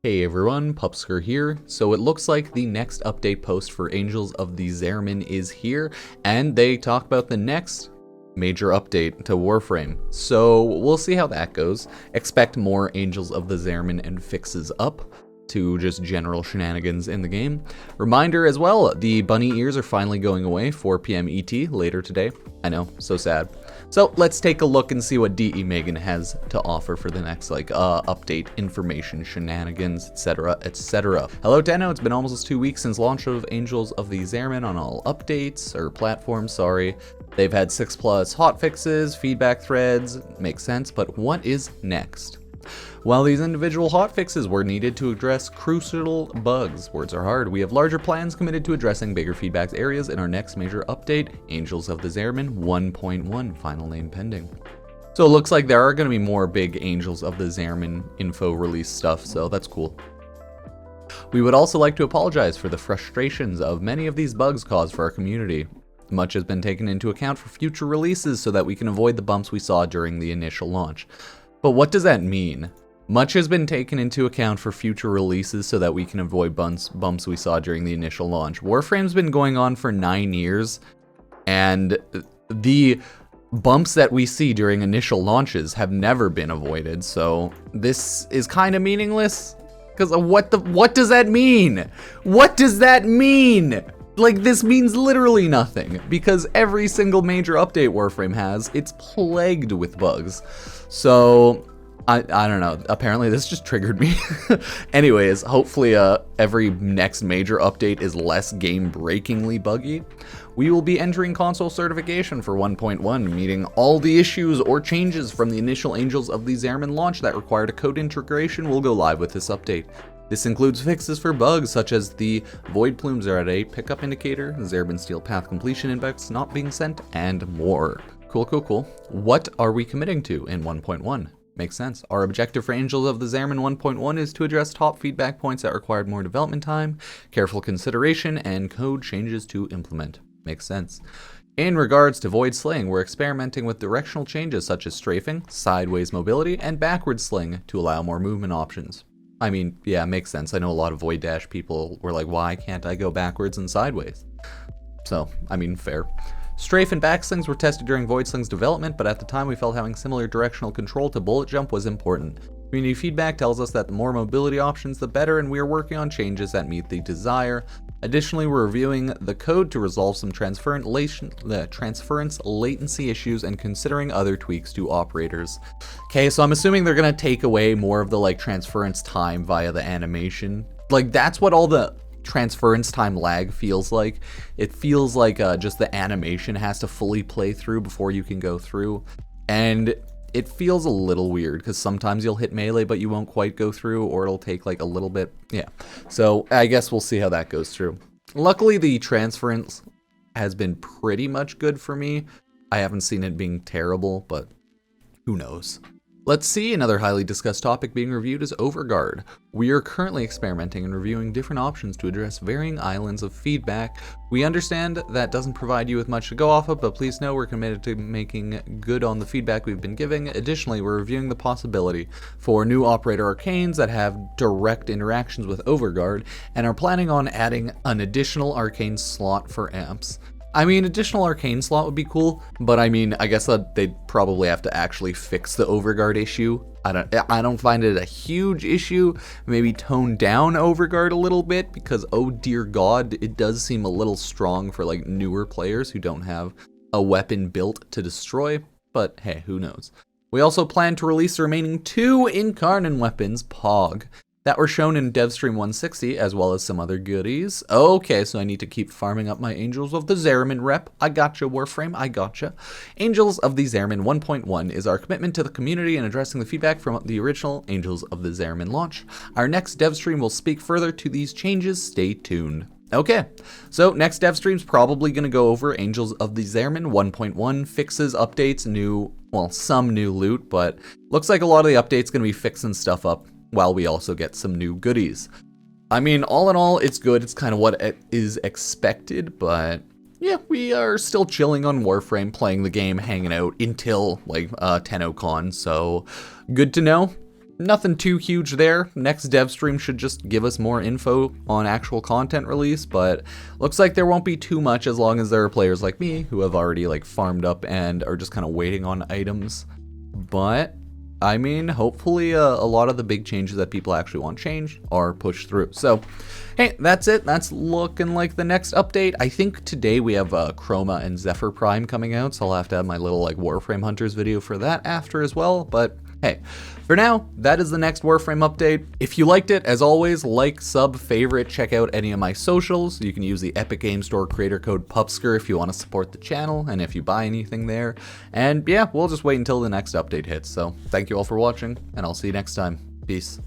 Hey everyone, Pupsker here. So it looks like the next update post for Angels of the Zariman is here, and they talk about the next major update to Warframe. So we'll see how that goes. Expect more Angels of the Zariman and fixes up to just general shenanigans in the game. Reminder as well, the bunny ears are finally going away, 4 PM ET later today. I know, so sad. So let's take a look and see what DE Megan has to offer for the next update, information, shenanigans, etc, etc. Hello Tenno, it's been almost 2 weeks since launch of Angels of the Zariman on all updates, or platforms, sorry. They've had 6+ hotfixes, feedback threads, makes sense, but what is next? While these individual hotfixes were needed to address crucial bugs, words are hard, we have larger plans committed to addressing bigger feedback areas in our next major update, Angels of the Zariman 1.1, final name pending. So it looks like there are going to be more big Angels of the Zariman info release stuff, so that's cool. We would also like to apologize for the frustrations of many of these bugs caused for our community. Much has been taken into account for future releases so that we can avoid the bumps we saw during the initial launch. But what does that mean? Much has been taken into account for future releases so that we can avoid bumps we saw during the initial launch. Warframe's been going on for 9 years, and the bumps that we see during initial launches have never been avoided, so this is kind of meaningless. Because what does that mean? What does that mean? Like, this means literally nothing, because every single major update Warframe has, it's plagued with bugs. So I don't know, apparently this just triggered me. Anyways, hopefully every next major update is less game-breakingly buggy. We will be entering console certification for 1.1, meeting all the issues or changes from the initial Angels of the Zariman launch that required a code integration will go live with this update. This includes fixes for bugs such as the Void Plumes are at 8 pickup indicator, Zariman Steel Path completion index not being sent, and more. Cool. What are we committing to in 1.1? Makes sense. Our objective for Angels of the Zariman 1.1 is to address top feedback points that required more development time, careful consideration, and code changes to implement. Makes sense. In regards to Void Sling, we're experimenting with directional changes such as strafing, sideways mobility, and backward sling to allow more movement options. I mean, yeah, makes sense. I know a lot of Void Dash people were like, why can't I go backwards and sideways? So, I mean, fair. Strafe and backslings were tested during Void Sling's development, but at the time we felt having similar directional control to bullet jump was important. Community feedback tells us that the more mobility options the better, and we are working on changes that meet the desire. Additionally, we're reviewing the code to resolve some transference latency issues and considering other tweaks to operators. Okay, so I'm assuming they're going to take away more of the transference time via the animation. That's what all the transference time lag feels like. It feels like just the animation has to fully play through before you can go through, and it feels a little weird because sometimes you'll hit melee but you won't quite go through, or it'll take a little bit. Yeah, so I guess we'll see how that goes through. Luckily the transference has been pretty much good for me. I haven't seen it being terrible, but who knows. Let's see, another highly discussed topic being reviewed is overguard. We are currently experimenting and reviewing different options to address varying islands of feedback. We understand that doesn't provide you with much to go off of, but please know we're committed to making good on the feedback we've been giving. Additionally, we're reviewing the possibility for new operator arcanes that have direct interactions with overguard, and are planning on adding an additional arcane slot for amps. I mean, additional arcane slot would be cool, but I mean, I guess that they'd probably have to actually fix the overguard issue. I don't find it a huge issue. Maybe tone down overguard a little bit, because oh dear god, it does seem a little strong for newer players who don't have a weapon built to destroy, but hey, who knows. We also plan to release the remaining 2 incarnon weapons, POG, that were shown in Devstream 160, as well as some other goodies. Okay, so I need to keep farming up my Angels of the Zariman rep. I gotcha, Warframe, I gotcha. Angels of the Zariman 1.1 is our commitment to the community and addressing the feedback from the original Angels of the Zariman launch. Our next Devstream will speak further to these changes. Stay tuned. Okay, so next Devstream's probably going to go over Angels of the Zariman 1.1, fixes, updates, some new loot, but looks like a lot of the updates going to be fixing stuff up, while we also get some new goodies. I mean, all in all, it's good. It's kind of what is expected, but yeah, we are still chilling on Warframe, playing the game, hanging out until Tennocon, so good to know. nothing too huge there. Next Devstream should just give us more info on actual content release, but looks like there won't be too much as long as there are players like me who have already like farmed up and are just kind of waiting on items. But I mean, hopefully a lot of the big changes that people actually want changed are pushed through. So, hey, that's it. That's looking like the next update. I think today we have Chroma and Zephyr Prime coming out, so I'll have to have my little like Warframe Hunters video for that after as well. But hey, for now, that is the next Warframe update. If you liked it, as always, like, sub, favorite, check out any of my socials. You can use the Epic Game Store creator code Pupsker if you want to support the channel and if you buy anything there. And yeah, we'll just wait until the next update hits. So thank you all for watching, and I'll see you next time. Peace.